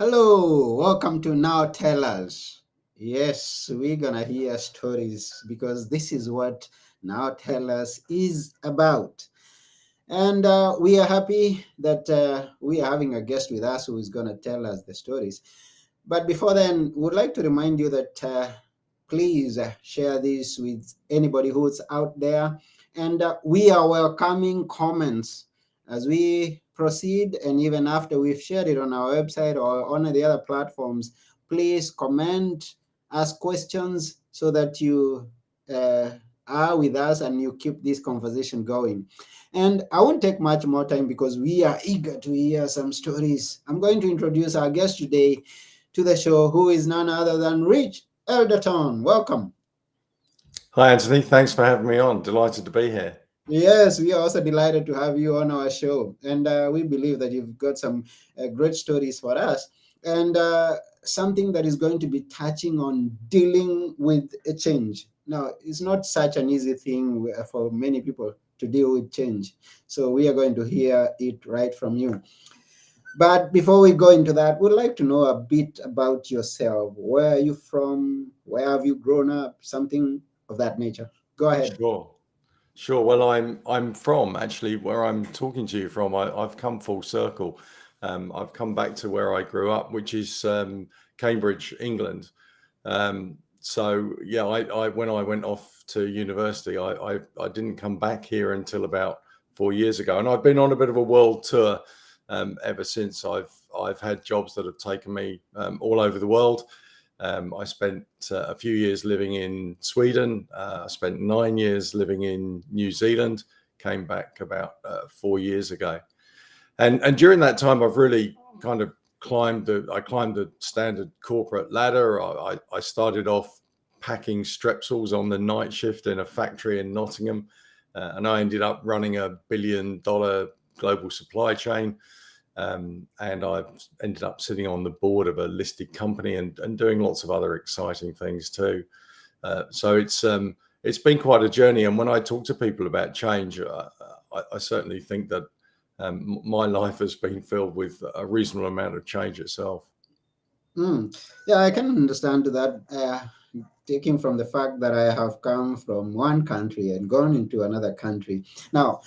Hello, welcome to Now Tell Us. Yes, we're gonna hear stories because this is what Now Tell Us is about. And we are happy that we are having a guest with us who is gonna tell us the stories. But before then, would like to remind you that please share this with anybody who's out there. And we are welcoming comments as we proceed, and even after we've shared it on our website or on the other platforms. Please comment, ask questions so that you uh, are with us and you keep this conversation going. And I won't take much more time because we are eager to hear some stories. I'm going to introduce our guest today to the show, who is none other than Rich Elderton. Welcome. Hi, Anthony. Thanks for having me on. Delighted to be here. Yes, we are also delighted to have you on our show. And we believe that you've got some great stories for us. And something that is going to be touching on dealing with a change. Now, it's not such an easy thing for many people to deal with change. So we are going to hear it right from you. But before we go into that, we'd like to know a bit about yourself. Where are you from? Where have you grown up? Something of that nature. Go ahead. Sure. Sure. Well, I'm from actually where I'm talking to you from. I've come full circle. I've come back to where I grew up, which is Cambridge, England. So yeah, I when I went off to university, I didn't come back here until about 4 years ago, and I've been on a bit of a world tour ever since. I've had jobs that have taken me all over the world. I spent a few years living in Sweden. I spent 9 years living in New Zealand. Came back about 4 years ago, and during that time, I've really kind of climbed the standard corporate ladder. I started off packing strepsils on the night shift in a factory in Nottingham, and I ended up running $1 billion global supply chain. And I've ended up sitting on the board of a listed company and doing lots of other exciting things too. So it's been quite a journey. And when I talk to people about change, I certainly think that my life has been filled with a reasonable amount of change itself. Mm. Yeah, I can understand that. Taking from the fact that I have come from one country and gone into another country. Now,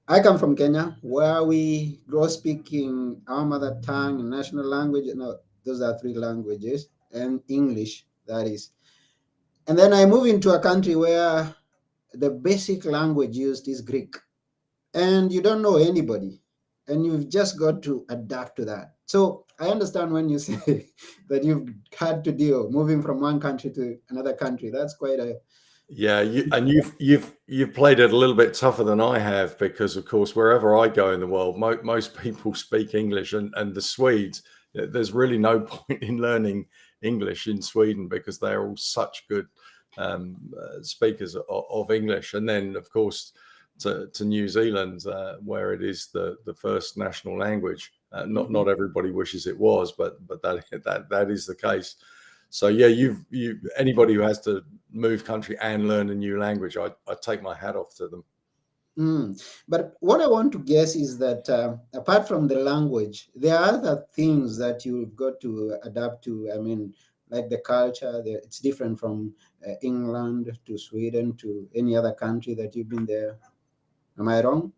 I come from Kenya, where we grow speaking our mother tongue and national language. No, those are three languages, and English, that is. And then I move into a country where the basic language used is Greek. And you don't know anybody, and you've just got to adapt to that. So I understand when you say that you've had to deal moving from one country to another country. That's quite a Yeah, you've played it a little bit tougher than I have because, of course, wherever I go in the world, most people speak English, and the Swedes, there's really no point in learning English in Sweden because they're all such good speakers of English. And then, of course, to New Zealand, where it is the first national language. Not Mhm. everybody wishes it was, but that is the case. So yeah, you anybody who has to move country and learn a new language, I take my hat off to them. Mm. But what I want to guess is that apart from the language, there are other things that you've got to adapt to. I mean, like the culture, it's different from England to Sweden to any other country that you've been there. Am I wrong?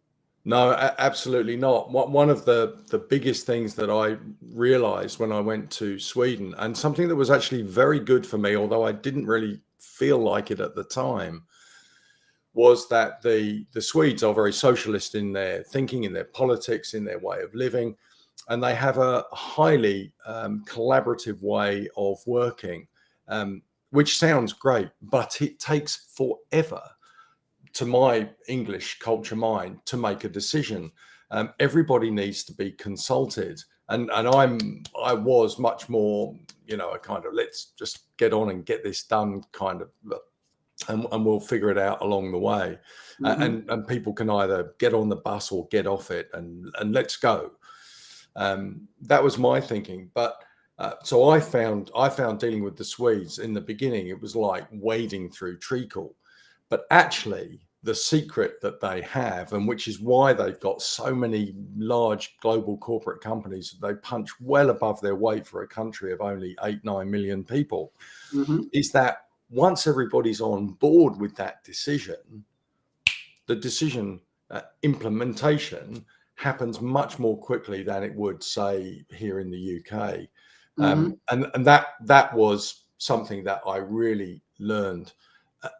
No, absolutely not. One of the biggest things that I realized when I went to Sweden, and something that was actually very good for me, although I didn't really feel like it at the time, was that the Swedes are very socialist in their thinking, in their politics, in their way of living, and they have a highly collaborative way of working, which sounds great, but it takes forever to my English culture mind to make a decision. Everybody needs to be consulted, and I was much more, a kind of let's just get on and get this done kind of, and we'll figure it out along the way. Mm-hmm. And people can either get on the bus or get off it, and let's go. That was my thinking, but. So I found dealing with the Swedes in the beginning, it was like wading through treacle, but actually the secret that they have, and which is why they've got so many large global corporate companies, they punch well above their weight for a country of only 8-9 million people, Mm-hmm. is that once everybody's on board with that decision, the decision implementation happens much more quickly than it would, say, here in the UK. Mm-hmm. And that was something that I really learned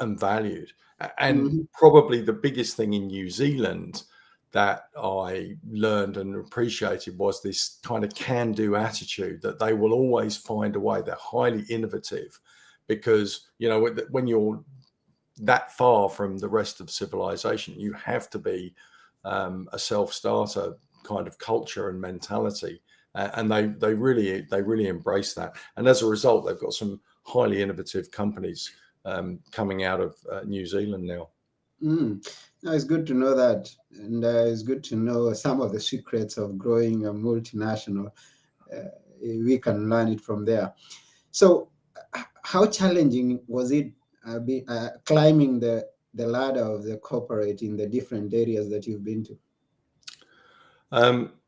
and valued. And Mm-hmm. probably the biggest thing in New Zealand that I learned and appreciated was this kind of can-do attitude, that they will always find a way. They're highly innovative because, when you're that far from the rest of civilization, you have to be a self-starter kind of culture and mentality, and they really embrace that. And as a result, they've got some highly innovative companies coming out of New Zealand now. Mm. No, it's good to know that, and it's good to know some of the secrets of growing a multinational. Uh, we can learn it from there. So, how challenging was it climbing the ladder of the corporate in the different areas that you've been to?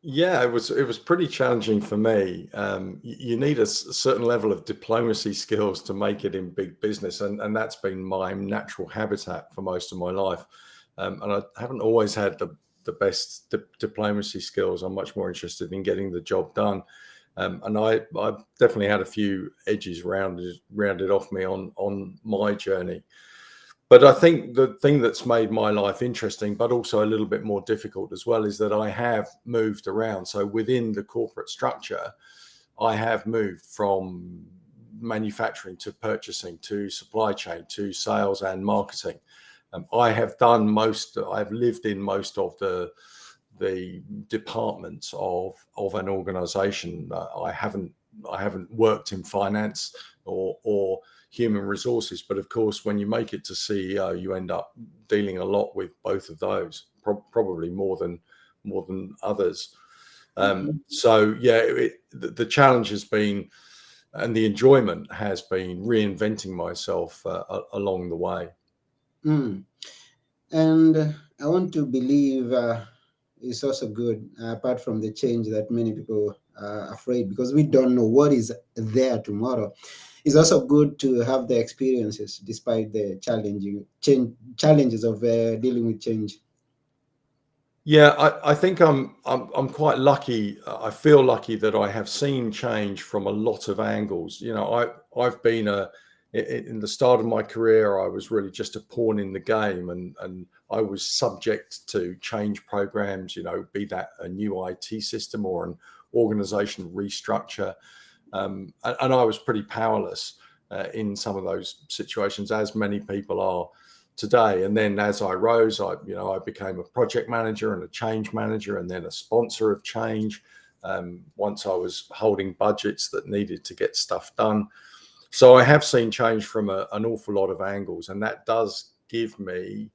Yeah, it was pretty challenging for me. You need a certain level of diplomacy skills to make it in big business, and that's been my natural habitat for most of my life. And I haven't always had the best diplomacy skills. I'm much more interested in getting the job done. And I've definitely had a few edges rounded off me on my journey. But I think the thing that's made my life interesting, but also a little bit more difficult as well, is that I have moved around. So within the corporate structure, I have moved from manufacturing to purchasing to supply chain to sales and marketing. I've lived in most of the departments of an organization. I haven't worked in finance or human resources, but of course, when you make it to CEO, you end up dealing a lot with both of those, probably more than others. Mhm. So yeah, the challenge has been, and the enjoyment has been, reinventing myself along the way. Mm. And I want to believe it's also good, apart from the change that many people are afraid because we don't know what is there tomorrow. It's also good to have the experiences despite the challenges of dealing with change. Yeah, I think I'm quite lucky. I feel lucky that I have seen change from a lot of angles. I've been in the start of my career, I was really just a pawn in the game, and I was subject to change programs. Be that a new IT system or an organization restructure, and I was pretty powerless in some of those situations, as many people are today. And then as I rose, I became a project manager and a change manager, and then a sponsor of change. Once I was holding budgets that needed to get stuff done. So I have seen change from an awful lot of angles, and that does give me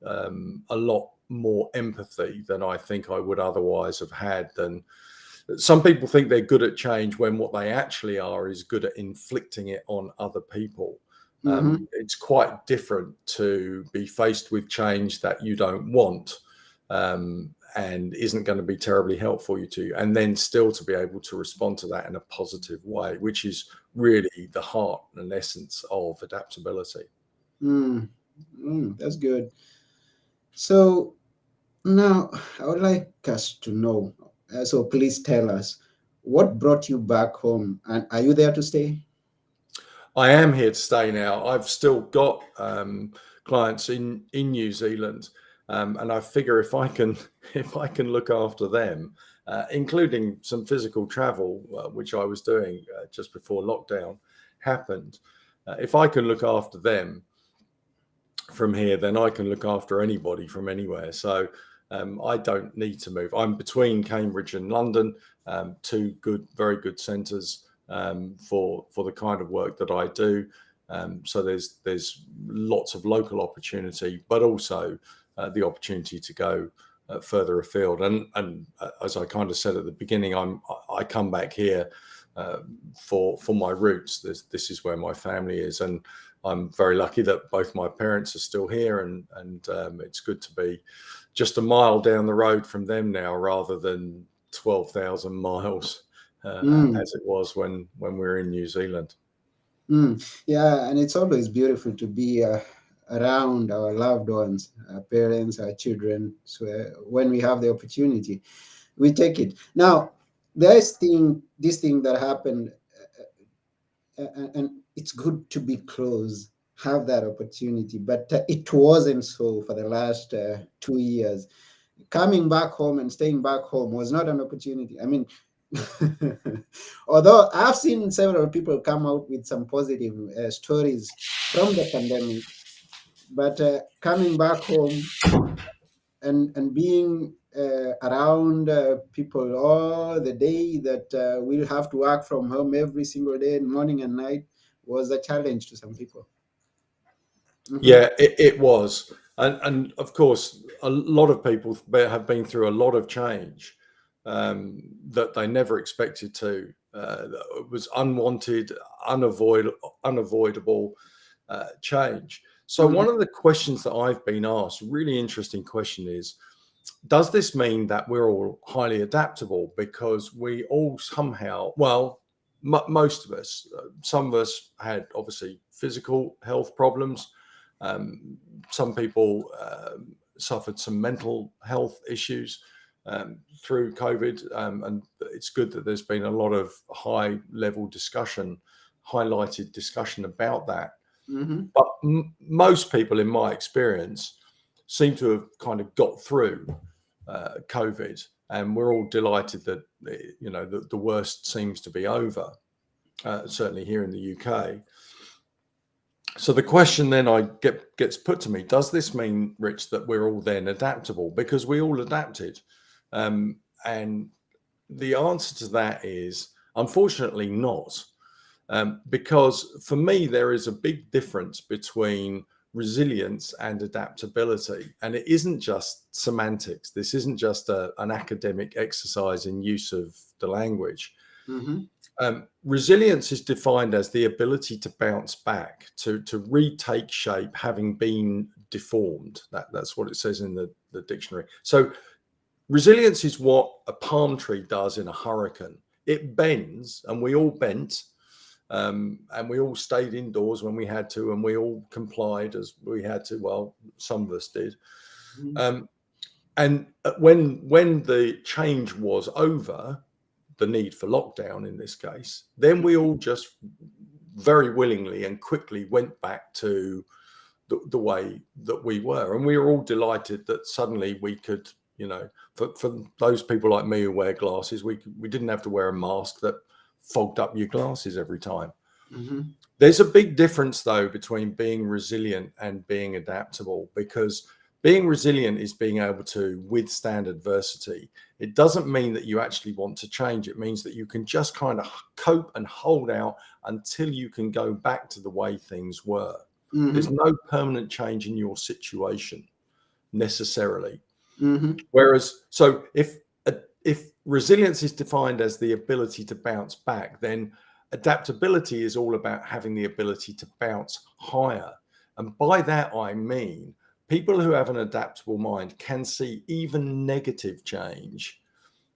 a lot more empathy than I think I would otherwise have had. Than some people think they're good at change, when what they actually are is good at inflicting it on other people. Hmm. It's quite different to be faced with change that you don't want, and isn't going to be terribly helpful you to, and then still to be able to respond to that in a positive way, which is really the heart and essence of adaptability. Mm. Mm, that's good. So now I would like us to know. So please tell us what brought you back home, and are you there to stay? I am here to stay now. I've still got clients in New Zealand, and I figure if I can if I can look after them, including some physical travel, which I was doing just before lockdown happened. If I can look after them from here, then I can look after anybody from anywhere. So I don't need to move. I'm between Cambridge and London, two very good centres for the kind of work that I do. So there's lots of local opportunity, but also the opportunity to go further afield. And as I kind of said at the beginning, I come back here for my roots. This is where my family is, and I'm very lucky that both my parents are still here, and it's good to be just a mile down the road from them now, rather than 12,000 miles Mm, as it was when we were in New Zealand. yeah, and it's always beautiful to be around our loved ones, our parents, our children. So when we have the opportunity, we take it. Now, this thing that happened, and it's good to be close, have that opportunity, but it wasn't so for the last 2 years. Coming back home and staying back home was not an opportunity. I mean, although I've seen several people come out with some positive stories from the pandemic, but coming back home and being around people all the day that will have to work from home every single day, morning and night, was a challenge to some people. Hmm. Yeah, it was, and of course, a lot of people have been through a lot of change that they never expected to. It was unwanted, unavoidable change. So Hmm. one of the questions that I've been asked, really interesting question, is: does this mean that we're all highly adaptable because we all somehow, well, most of us, some of us had obviously physical health problems. Um, some people suffered some mental health issues through COVID, and it's good that there's been a lot of high level discussion, highlighted discussion about that. Hmm. But most people, in my experience, seem to have kind of got through COVID, and we're all delighted that the worst seems to be over. Certainly here in the UK. So the question then gets put to me: does this mean, Rich, that we're all then adaptable because we all adapted? And the answer to that is unfortunately not. Because for me, there is a big difference between resilience and adaptability. And it isn't just semantics. This isn't just an academic exercise in use of the language. Hmm. Resilience is defined as the ability to bounce back, to retake shape, having been deformed. That's what it says in the dictionary. So resilience is what a palm tree does in a hurricane. It bends, and we all bent, and we all stayed indoors when we had to, and we all complied as we had to. Well, some of us did. Um, and when the change was over, the need for lockdown in this case, then we all just very willingly and quickly went back to the way that we were, and we were all delighted that suddenly we could, for those people like me who wear glasses, we didn't have to wear a mask that fogged up your glasses every time. Hmm. There's a big difference, though, between being resilient and being adaptable, because being resilient is being able to withstand adversity. It doesn't mean that you actually want to change. It means that you can just kind of cope and hold out until you can go back to the way things were. There's Hmm. no permanent change in your situation necessarily. Hmm. Whereas, so if resilience is defined as the ability to bounce back, then adaptability is all about having the ability to bounce higher. And by that I mean people who have an adaptable mind can see even negative change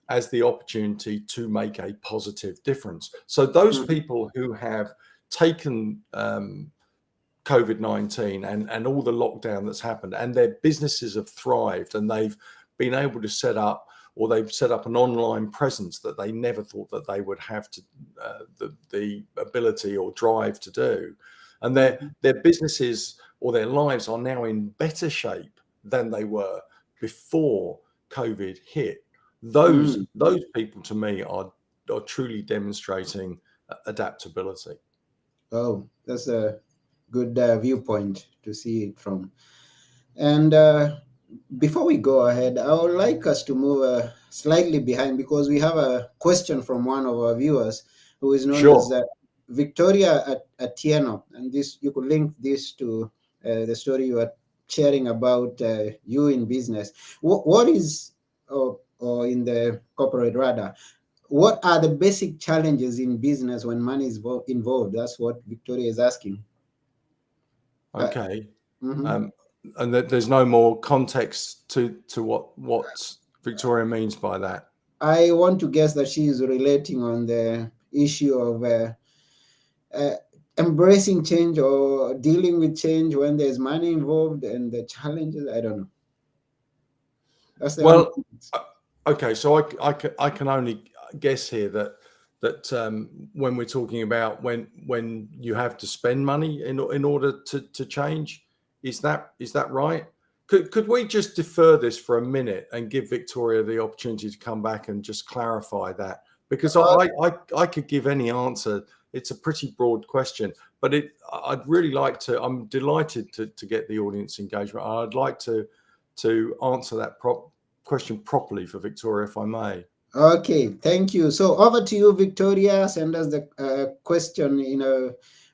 as the opportunity to make a positive difference. So those Hmm. people who have taken COVID-19 and all the lockdown that's happened, and their businesses have thrived, and they've been able to set up, or they've set up an online presence that they never thought that they would have to the ability or drive to do, and their businesses or their lives are now in better shape than they were before COVID hit. Those people to me are truly demonstrating adaptability. Oh, that's a good viewpoint to see it from. And before we go ahead, I would like us to move slightly behind because we have a question from one of our viewers who is known as Sure. Victoria Atieno. And this, you could link this to the story you are sharing about you in business. What is, or in the corporate radar, what are the basic challenges in business when money is involved? That's what Victoria is asking. Uh, Okay. mhm. Um, and there's no more context to what Victoria means by that. I want to guess that she is relating on the issue of uh, embracing change or dealing with change when there's money involved and the challenges. I don't know. That's the only. Well, uh, okay, so I can only guess here that when we're talking about when you have to spend money in order to change, is that right? Could we just defer this for a minute and give Victoria the opportunity to come back and just clarify that? Because I could give any answer. It's a pretty broad question, but I'd really like to. I'm delighted to get the audience engagement. I'd like to answer that question properly for Victoria, if I may. Okay, thank you. So over to you, Victoria. Send us the question in a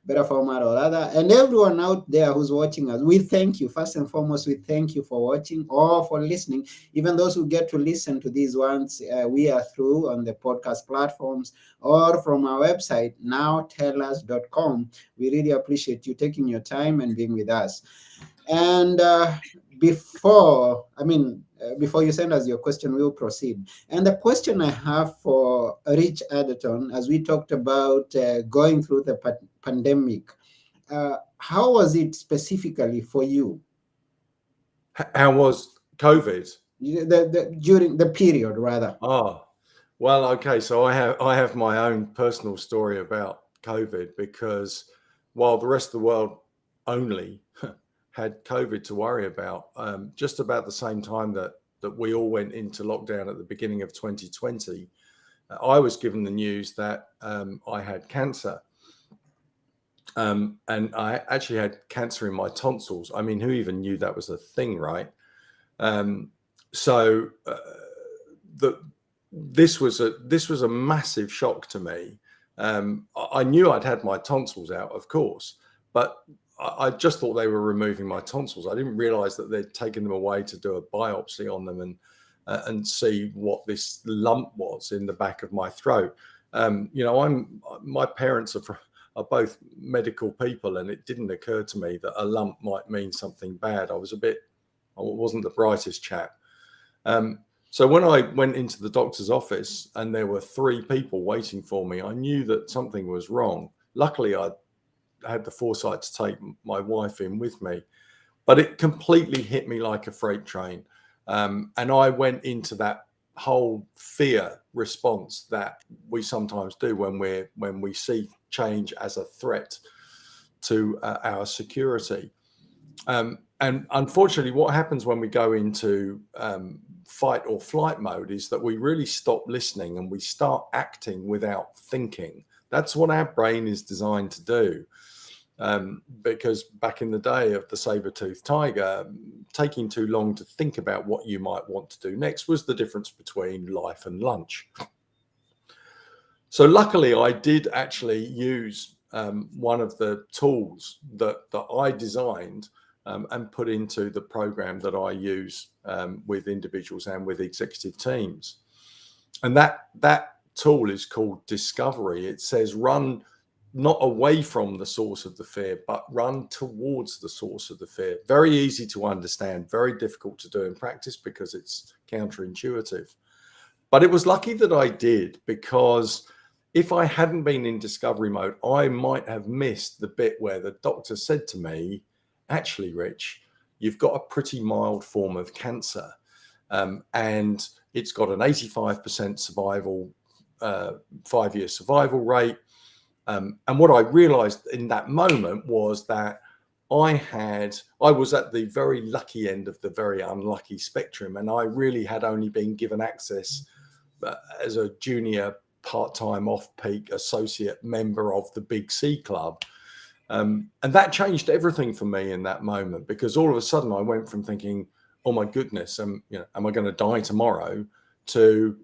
better format or other. And everyone out there who's watching us, we thank you. First and foremost, we thank you for watching or for listening. Even those who get to listen to these ones, we are through on the podcast platforms or from our website, nowtellus.com. We really appreciate you taking your time and being with us. And before you send us your question, we'll proceed. And the question I have for Rich Adderton, as we talked about going through the pandemic, how was it specifically for you? How was COVID? During the period, rather. Ah, well, okay. So I have my own personal story about COVID because while the rest of the world only had COVID to worry about, just about the same time that we all went into lockdown at the beginning of 2020, I was given the news that I had cancer. And I actually had cancer in my tonsils. I mean, who even knew that was a thing, right? Um, so the this was a massive shock to me. I knew I'd had my tonsils out, of course, but I just thought they were removing my tonsils. I didn't realize that they'd taken them away to do a biopsy on them and see what this lump was in the back of my throat. My parents are both medical people, and it didn't occur to me that a lump might mean something bad. I wasn't the brightest chap. So when I went into the doctor's office and there were 3 people waiting for me, I knew that something was wrong. Luckily, I had the foresight to take my wife in with me, but it completely hit me like a freight train. And I went into that whole fear response that we sometimes do when we see change as a threat to our security. And unfortunately, what happens when we go into fight or flight mode is that we really stop listening and we start acting without thinking. That's what our brain is designed to do. Because back in the day of the saber-toothed tiger, taking too long to think about what you might want to do next was the difference between life and lunch. So luckily, I did actually use one of the tools that I designed and put into the program that I use with individuals and with executive teams. And that tool is called Discovery. It says run not away from the source of the fear, but run towards the source of the fear. Very easy to understand, very difficult to do in practice because it's counterintuitive. But it was lucky that I did, because if I hadn't been in discovery mode, I might have missed the bit where the doctor said to me, actually, Rich, you've got a pretty mild form of cancer. And it's got an 85% survival, 5-year survival rate. And what I realized in that moment was that I was at the very lucky end of the very unlucky spectrum. And I really had only been given access as a junior part-time off-peak associate member of the Big C Club. And that changed everything for me in that moment, because all of a sudden I went from thinking, oh my goodness, am I going to die tomorrow, to,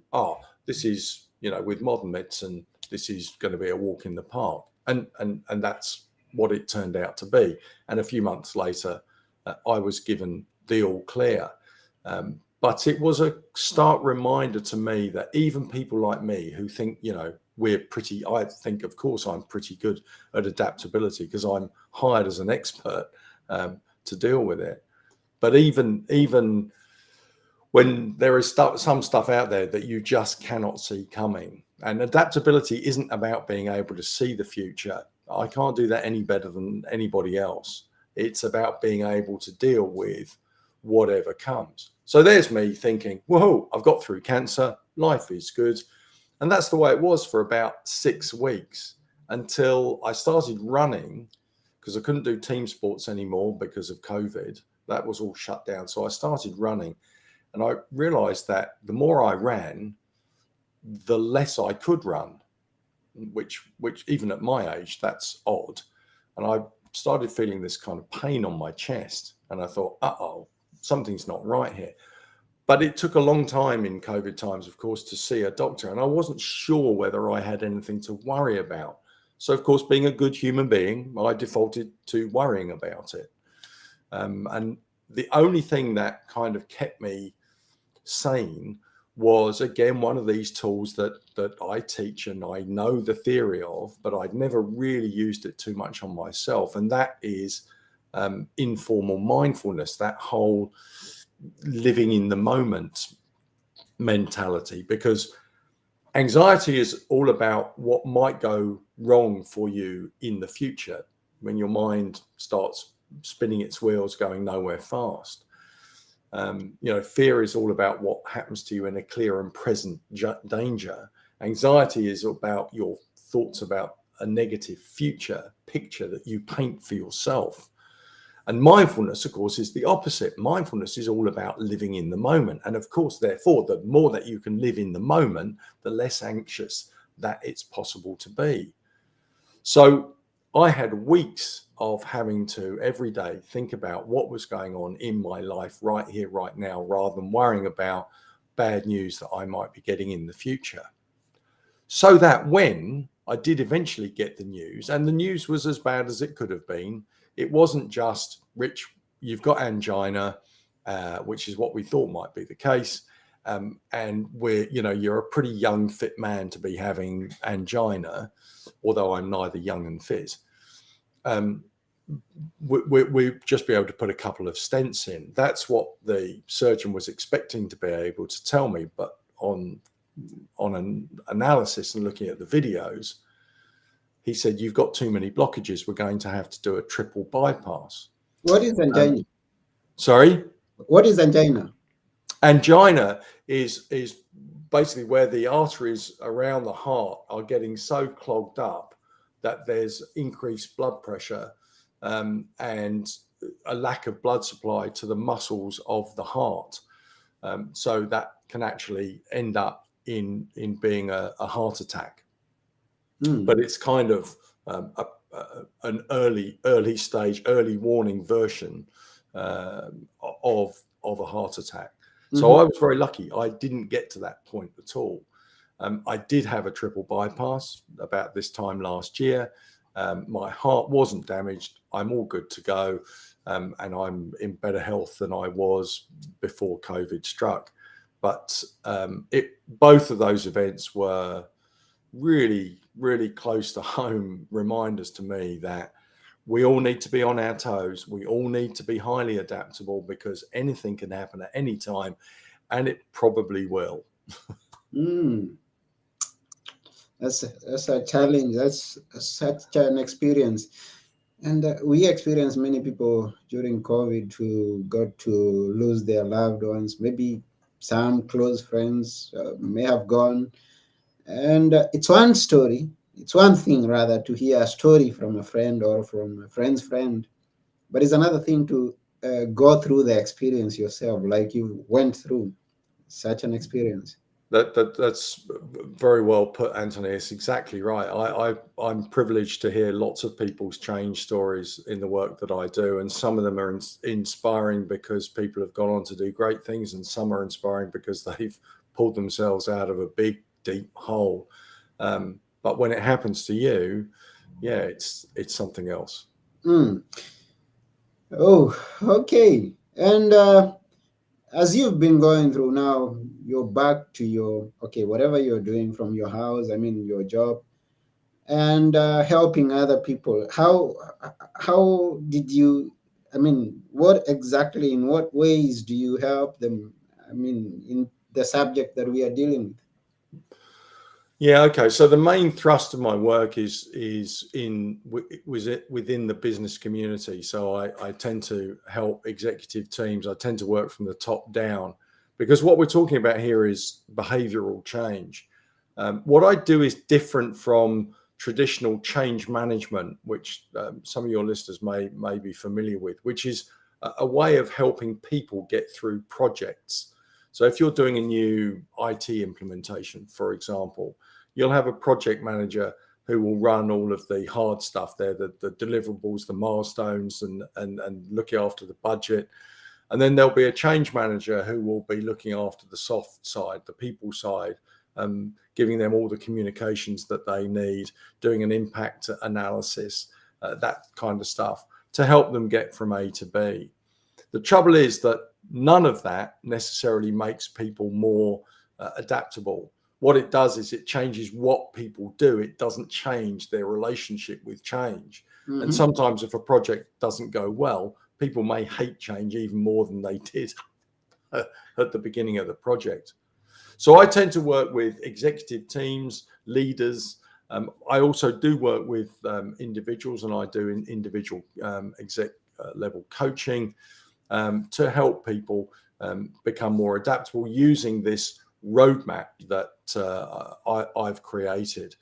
this is, with modern medicine, this is going to be a walk in the park. And that's what it turned out to be. And a few months later, I was given the all clear. But it was a stark reminder to me that even people like me who think, I think, of course, I'm pretty good at adaptability because I'm hired as an expert. to deal with it. But even when there is some stuff out there that you just cannot see coming, and adaptability isn't about being able to see the future. I can't do that any better than anybody else. It's about being able to deal with whatever comes. So there's me thinking, whoa, I've got through cancer. Life is good. And that's the way it was for about 6 weeks until I started running, because I couldn't do team sports anymore because of COVID. That was all shut down. So I started running, and I realized that the more I ran, the less I could run, which even at my age, that's odd. And I started feeling this kind of pain on my chest. And I thought, uh-oh, something's not right here. But it took a long time in COVID times, of course, to see a doctor. And I wasn't sure whether I had anything to worry about. So, of course, being a good human being, I defaulted to worrying about it. And the only thing that kind of kept me sane was, again, one of these tools that I teach and I know the theory of, but I'd never really used it too much on myself. And that is informal mindfulness, that whole living in the moment mentality, because anxiety is all about what might go wrong for you in the future when your mind starts spinning its wheels, going nowhere fast. Fear is all about what happens to you in a clear and present danger. Anxiety is about your thoughts about a negative future picture that you paint for yourself. And mindfulness, of course, is the opposite. Mindfulness is all about living in the moment. And of course, therefore, the more that you can live in the moment, the less anxious that it's possible to be. So I had weeks of having to every day think about what was going on in my life right here, right now, rather than worrying about bad news that I might be getting in the future. So that when I did eventually get the news, and the news was as bad as it could have been, it wasn't just, Rich, you've got angina, which is what we thought might be the case. And you're a pretty young, fit man to be having angina, although I'm neither young and fit. We'd just be able to put a couple of stents in. That's what the surgeon was expecting to be able to tell me. But on an analysis and looking at the videos, he said, you've got too many blockages. We're going to have to do a triple bypass. What is angina? Sorry? What is angina? Angina is basically where the arteries around the heart are getting so clogged up that there's increased blood pressure and a lack of blood supply to the muscles of the heart. So that can actually end up in being a heart attack. But it's kind of an early stage, early warning version of a heart attack. So I was very lucky. I didn't get to that point at all. I did have a triple bypass about this time last year. My heart wasn't damaged. I'm all good to go. And I'm in better health than I was before COVID struck. But both of those events were really, really close to home reminders to me that we all need to be on our toes. We all need to be highly adaptable, because anything can happen at any time, and it probably will. That's a challenge. That's such an experience. And we experienced many people during COVID who got to lose their loved ones. Maybe some close friends may have gone. And it's one story. It's one thing, rather, to hear a story from a friend or from a friend's friend. But it's another thing to go through the experience yourself, like you went through such an experience. That's very well put, Anthony. It's exactly right. I'm privileged to hear lots of people's change stories in the work that I do, and some of them are inspiring because people have gone on to do great things, and some are inspiring because they've pulled themselves out of a big, deep hole. But when it happens to you, yeah, it's something else. Oh, okay. And as you've been going through now, you're back to your, okay, whatever you're doing from your house, I mean, your job, and helping other people. How did you I mean, what exactly, in what ways do you help them? I mean, in the subject that we are dealing with. Yeah, okay. So the main thrust of my work is was it within the business community. So I tend to help executive teams. I tend to work from the top down because what we're talking about here is behavioral change. What I do is different from traditional change management, which some of your listeners may be familiar with, which is a way of helping people get through projects. So if you're doing a new IT implementation, for example, you'll have a project manager who will run all of the hard stuff there, the deliverables, the milestones, and look after the budget. And then there'll be a change manager who will be looking after the soft side, the people side, giving them all the communications that they need, doing an impact analysis, that kind of stuff to help them get from A to B. The trouble is that none of that necessarily makes people more adaptable. What it does is it changes what people do. It doesn't change their relationship with change. And Mm-hmm. sometimes if a project doesn't go well, people may hate change even more than they did at the beginning of the project. So I tend to work with executive teams, leaders. I also do work with individuals, and I do individual exec level coaching to help people become more adaptable using this roadmap that I've created.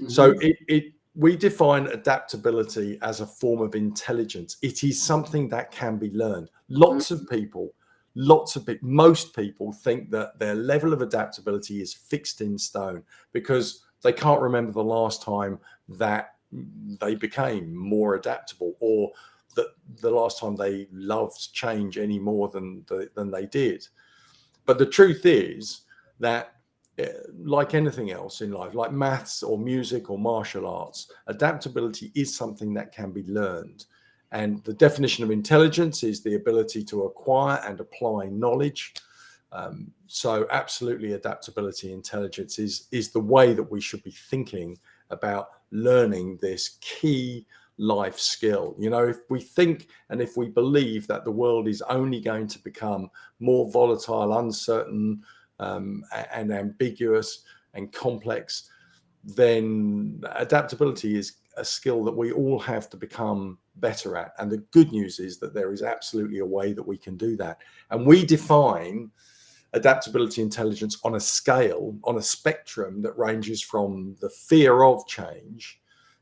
So Mm-hmm. we define adaptability as a form of intelligence. It is something that can be learned. Most people think that their level of adaptability is fixed in stone because they can't remember the last time that they became more adaptable, or that the last time they loved change any more than they did. But the truth is that, like anything else in life, like maths or music or martial arts, adaptability is something that can be learned. And the definition of intelligence is the ability to acquire and apply knowledge. So, absolutely, adaptability intelligence is the way that we should be thinking about learning this key life skill. You know, if we think and if we believe that the world is only going to become more volatile, uncertain, and ambiguous and complex, then adaptability is a skill that we all have to become better at. And the good news is that there is absolutely a way that we can do that. And we define adaptability intelligence on a scale, on a spectrum that ranges from the fear of change,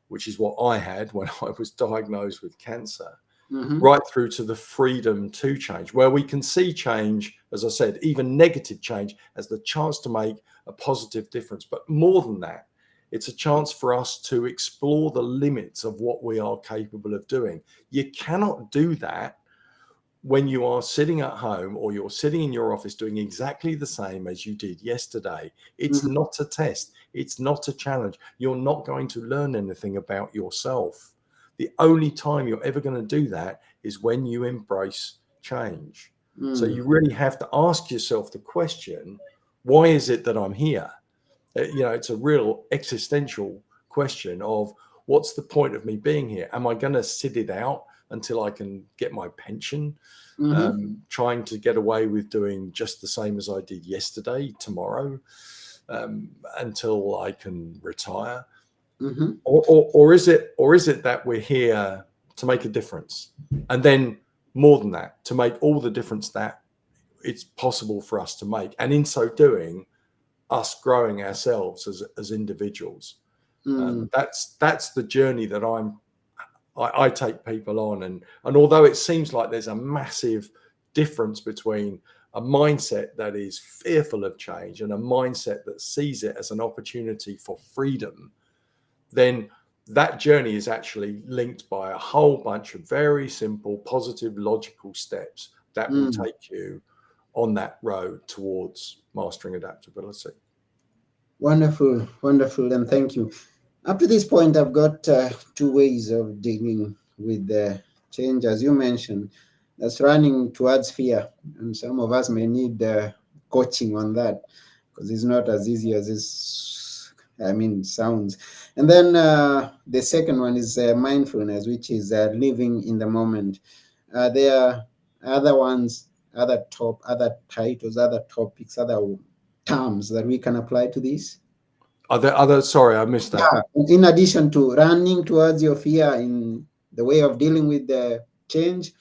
which is what I had when I was diagnosed with cancer, Mm-hmm. right through to the freedom to change, where we can see change, as I said, even negative change, as the chance to make a positive difference. But more than that, it's a chance for us to explore the limits of what we are capable of doing. You cannot do that when you are sitting at home or you're sitting in your office doing exactly the same as you did yesterday. It's Mm-hmm. not a test. It's not a challenge. You're not going to learn anything about yourself. The only time you're ever going to do that is when you embrace change. So Mm. you really have to ask yourself the question, why is it that I'm here? It's a real existential question of what's the point of me being here? Am I going to sit it out until I can get my pension? Mm-hmm. Trying to get away with doing just the same as I did yesterday, tomorrow, until I can retire? Mm-hmm. Or is it that we're here to make a difference? And then more than that, to make all the difference that it's possible for us to make. And in so doing, us growing ourselves as individuals. Mm. That's the journey that I take people on, and although it seems like there's a massive difference between a mindset that is fearful of change and a mindset that sees it as an opportunity for freedom, then that journey is actually linked by a whole bunch of very simple, positive, logical steps that will Mm. take you on that road towards mastering adaptability. Wonderful, wonderful, and thank you. Up to this point, I've got two ways of dealing with the change, as you mentioned. That's running towards fear, and some of us may need coaching on that because it's not as easy as sounds. And then the second one is mindfulness, which is living in the moment. Are there other ones, other titles, other topics, other terms that we can apply to this? Are there other? Sorry, I missed that. Yeah, in addition to running towards your fear in the way of dealing with the change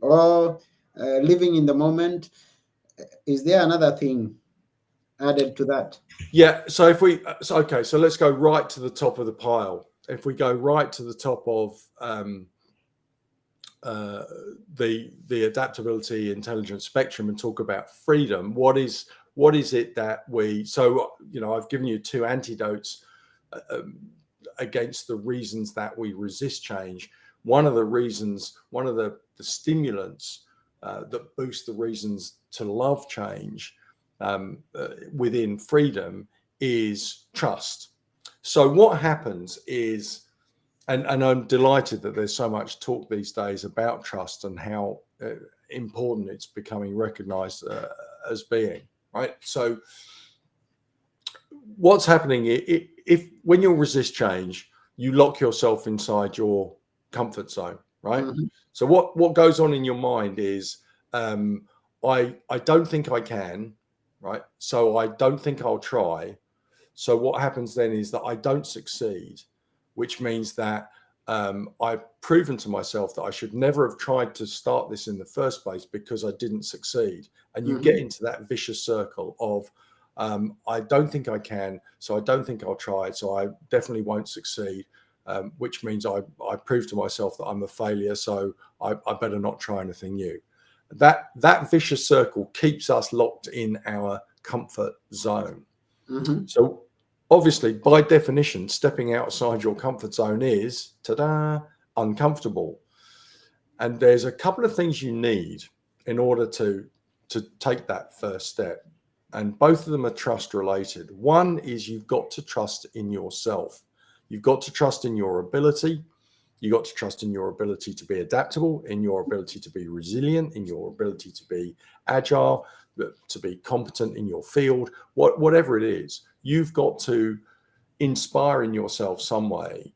or living in the moment, is there another thing added to that? Yeah. So if we, so, okay, so let's go right to the top of the pile. If we go right to the top of uh, the adaptability intelligence spectrum and talk about freedom, what is it that we? So I've given you two antidotes against the reasons that we resist change. One of the reasons, one of the stimulants that boost the reasons to love change within freedom is trust. So what happens is, and I'm delighted that there's so much talk these days about trust and how important it's becoming recognized as being, right? So what's happening if when you resist change, you lock yourself inside your comfort zone, right? Mm-hmm. So what goes on in your mind is I don't think I can, right? So I don't think I'll try. So what happens then is that I don't succeed, which means that I've proven to myself that I should never have tried to start this in the first place because I didn't succeed. And you Mm-hmm. get into that vicious circle of I don't think I can, so I don't think I'll try it, so I definitely won't succeed. Which means I prove to myself that I'm a failure, so I better not try anything new. That vicious circle keeps us locked in our comfort zone. Mm-hmm. So obviously, by definition, stepping outside your comfort zone is, ta-da, uncomfortable. And there's a couple of things you need in order to take that first step. And both of them are trust related. One is you've got to trust in yourself. You've got to trust in your ability. You got to trust in your ability to be adaptable, in your ability to be resilient, in your ability to be agile, to be competent in your field, whatever it is. You've got to inspire in yourself some way,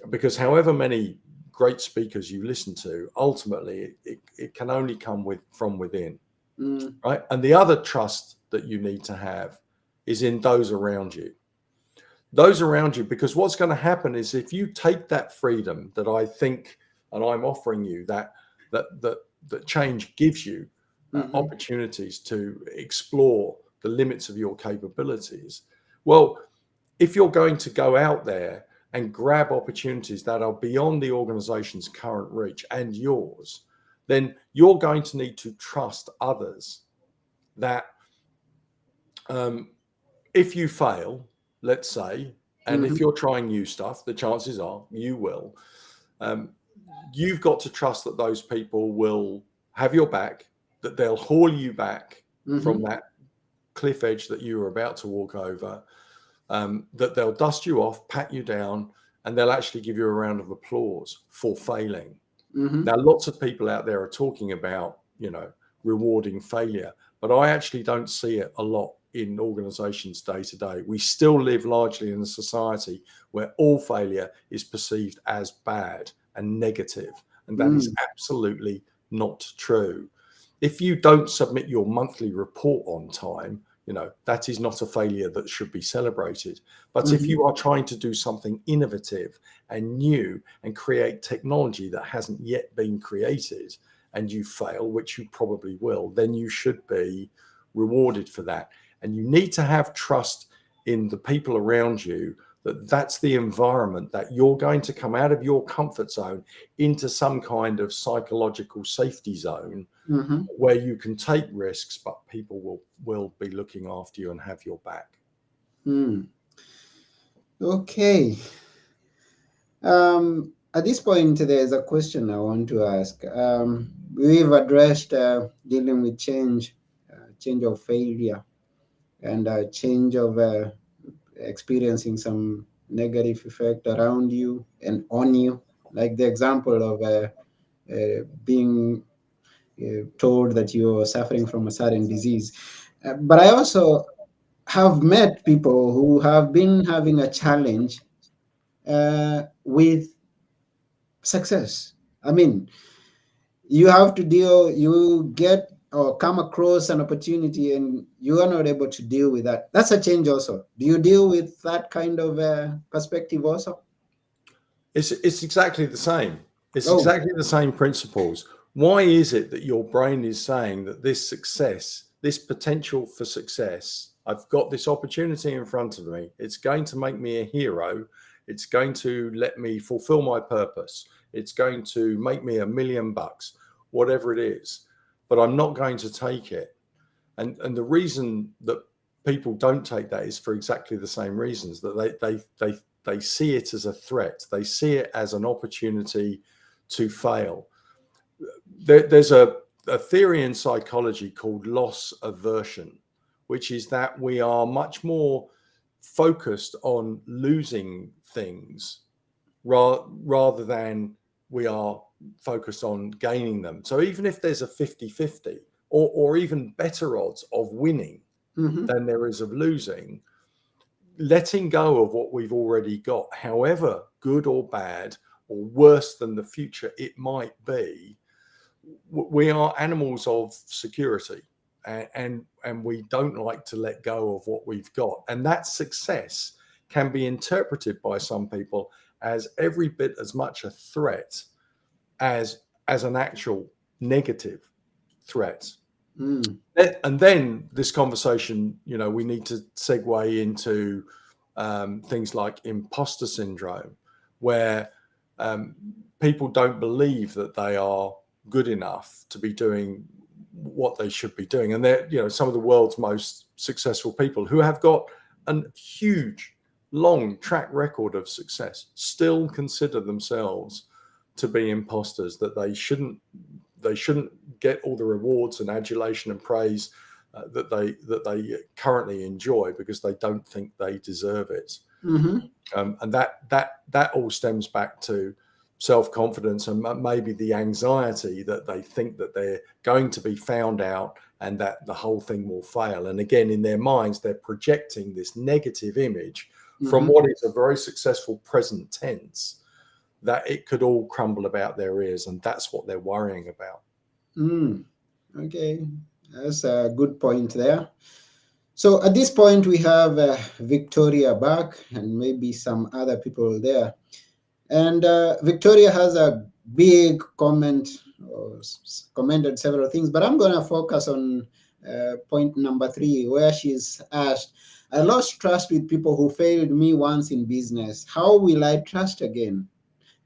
because however many great speakers you listen to, ultimately it can only come from within, Mm. right? And the other trust that you need to have is in those around you. Those around you, because what's going to happen is if you take that freedom that I think and I'm offering you, that change gives you Mm-hmm. opportunities to explore the limits of your capabilities. Well, if you're going to go out there and grab opportunities that are beyond the organization's current reach and yours, then you're going to need to trust others that um, if you fail, let's say, and Mm-hmm. if you're trying new stuff, the chances are you will. Um, you've got to trust that those people will have your back, that they'll haul you back Mm-hmm. from that cliff edge that you were about to walk over, that they'll dust you off, pat you down, and they'll actually give you a round of applause for failing. Mm-hmm. Now, lots of people out there are talking about, rewarding failure, but I actually don't see it a lot in organizations day to day. We still live largely in a society where all failure is perceived as bad and negative, and that is Mm. absolutely not true. If you don't submit your monthly report on time, that is not a failure that should be celebrated. But if Mm-hmm. you are trying to do something innovative and new and create technology that hasn't yet been created and you fail, which you probably will, then you should be rewarded for that. And you need to have trust in the people around you that that's the environment that you're going to come out of your comfort zone into some kind of psychological safety zone Mm-hmm. where you can take risks, but people will be looking after you and have your back. Mm. Okay. At this point, there's a question I want to ask. We've addressed dealing with change, change of failure, and change of experiencing some negative effect around you and on you, like the example of being told that you're suffering from a certain disease. But I also have met people who have been having a challenge with success. I mean, You have to deal, you get or come across an opportunity and you are not able to deal with that. That's a change also. Do you deal with that kind of perspective also? It's exactly the same. It's Oh. exactly the same principles. Why is it that your brain is saying that this success, this potential for success, I've got this opportunity in front of me. It's going to make me a hero. It's going to let me fulfill my purpose. It's going to make me $1 million, whatever it is. But I'm not going to take it. And the reason that people don't take that is for exactly the same reasons, that they see it as a threat. They see it as an opportunity to fail. There's a theory in psychology called loss aversion, which is that we are much more focused on losing things rather than we are focused on gaining them. So even if there's a 50-50 or even better odds of winning Mm-hmm. than there is of losing, letting go of what we've already got, however good or bad or worse than the future it might be, we are animals of security, and we don't like to let go of what we've got. And that success can be interpreted by some people as every bit as much a threat as an actual negative threat. Mm. And then this conversation, we need to segue into things like imposter syndrome, where um, people don't believe that they are good enough to be doing what they should be doing. And they're, some of the world's most successful people who have got a huge, long track record of success still consider themselves to be imposters, that they shouldn't get all the rewards and adulation and praise that they currently enjoy because they don't think they deserve it. Mm-hmm. And that all stems back to self-confidence and maybe the anxiety that they think that they're going to be found out and that the whole thing will fail. And again, in their minds, they're projecting this negative image from Mm-hmm. what is a very successful present tense, that it could all crumble about their ears, and that's what they're worrying about. Mm. Okay, that's a good point there. So at this point, we have Victoria back and maybe some other people there. And Victoria has a big comment, or commented several things, but I'm going to focus on point number 3, where she's asked, I lost trust with people who failed me once in business. How will I trust again?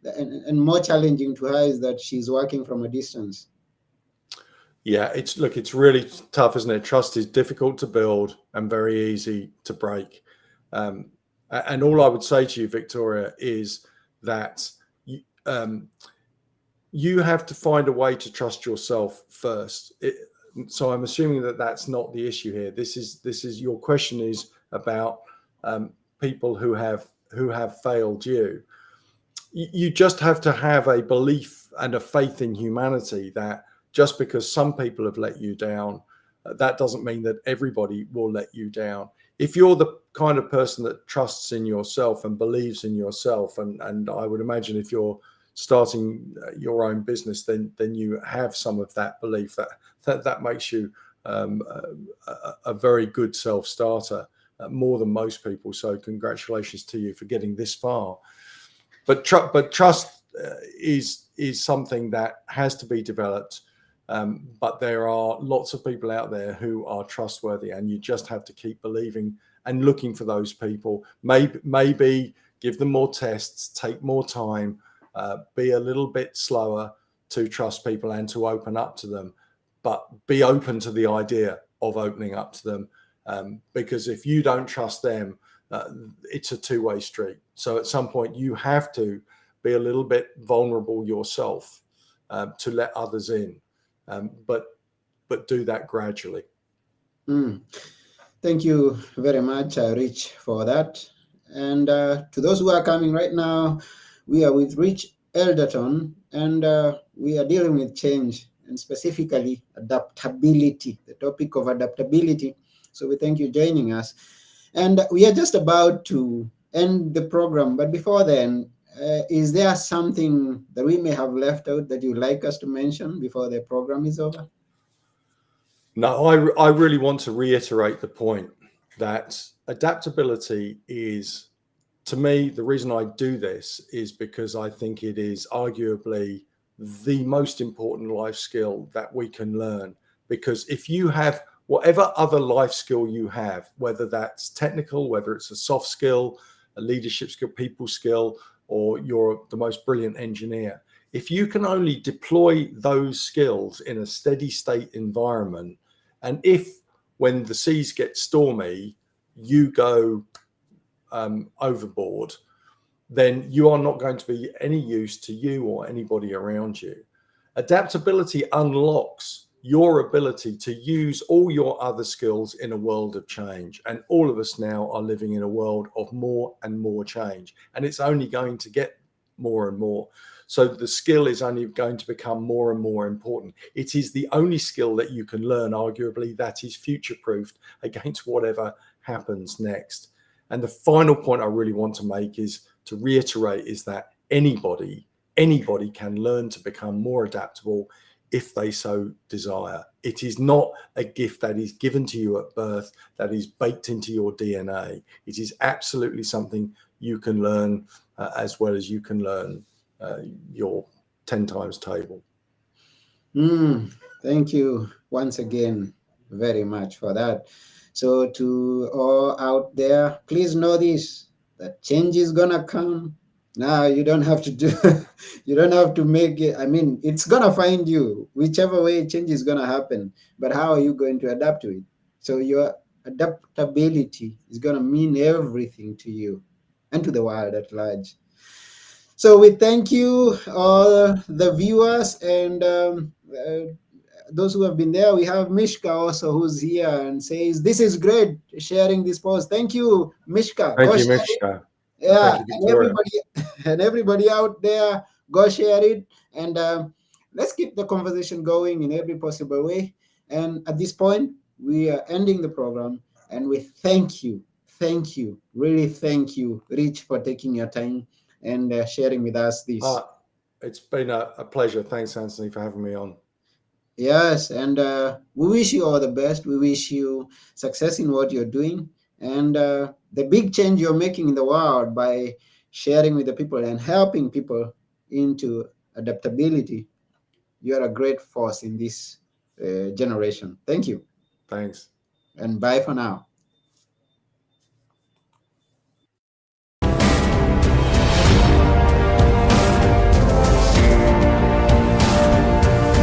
And more challenging to her is that she's working from a distance. Yeah, it's really tough, isn't it? Trust is difficult to build and very easy to break. And all I would say to you, Victoria, is that um, you have to find a way to trust yourself first. So I'm assuming that that's not the issue here. This is your question is about people who have failed you. You just have to have a belief and a faith in humanity that just because some people have let you down, that doesn't mean that everybody will let you down. If you're the kind of person that trusts in yourself and believes in yourself, and I would imagine if you're starting your own business, then you have some of that belief that makes you a very good self-starter, more than most people. So congratulations to you for getting this far. But trust is something that has to be developed. But there are lots of people out there who are trustworthy, and you just have to keep believing and looking for those people. Maybe give them more tests, take more time, be a little bit slower to trust people and to open up to them. But be open to the idea of opening up to them, because if you don't trust them, it's a two-way street. So at some point, you have to be a little bit vulnerable yourself to let others in, but do that gradually. Mm. Thank you very much, Rich, for that. And to those who are coming right now, we are with Rich Elderton, and we are dealing with change and specifically adaptability, the topic of adaptability. So we thank you joining us. And we are just about to end the program, but before then, is there something that we may have left out that you'd like us to mention before the program is over? No, I really want to reiterate the point that adaptability is, to me, the reason I do this is because I think it is arguably the most important life skill that we can learn. Because if you have whatever other life skill you have, whether that's technical, whether it's a soft skill, a leadership skill, people skill, or you're the most brilliant engineer, if you can only deploy those skills in a steady state environment, and if when the seas get stormy, you go overboard, then you are not going to be any use to you or anybody around you. Adaptability unlocks your ability to use all your other skills in a world of change. And all of us now are living in a world of more and more change. And it's only going to get more and more. So the skill is only going to become more and more important. It is the only skill that you can learn, arguably, that is future-proofed against whatever happens next. And the final point I really want to make is to reiterate is that anybody can learn to become more adaptable if they so desire. It is not a gift that is given to you at birth, that is baked into your DNA. It is absolutely something you can learn as well as you can learn your 10 times table. Thank you once again very much for that. So to all out there, please know this, that change is gonna come. Now you don't have to do you don't have to make it. I mean, it's gonna find you. Whichever way change is gonna happen. But how are you going to adapt to it? So your adaptability is gonna mean everything to you and to the world at large. So we thank you, all the viewers, and those who have been there. We have Mishka also, who's here and says, "This is great, sharing this post." Thank you, Mishka. Thank Go you, share it. Mishka. And Yeah, thank you, and Victoria. everybody, and everybody out there, go share it, and let's keep the conversation going in every possible way. And at this point, we are ending the program, and we thank you, really thank you, Rich, for taking your time and sharing with us this. Uh, it's been a pleasure. Thanks, Anthony, for having me on. Yes, and we wish you all the best. We wish you success in what you're doing and the big change you're making in the world by sharing with the people and helping people into adaptability. You're a great force in this generation. Thank you, Thanks. and bye for now.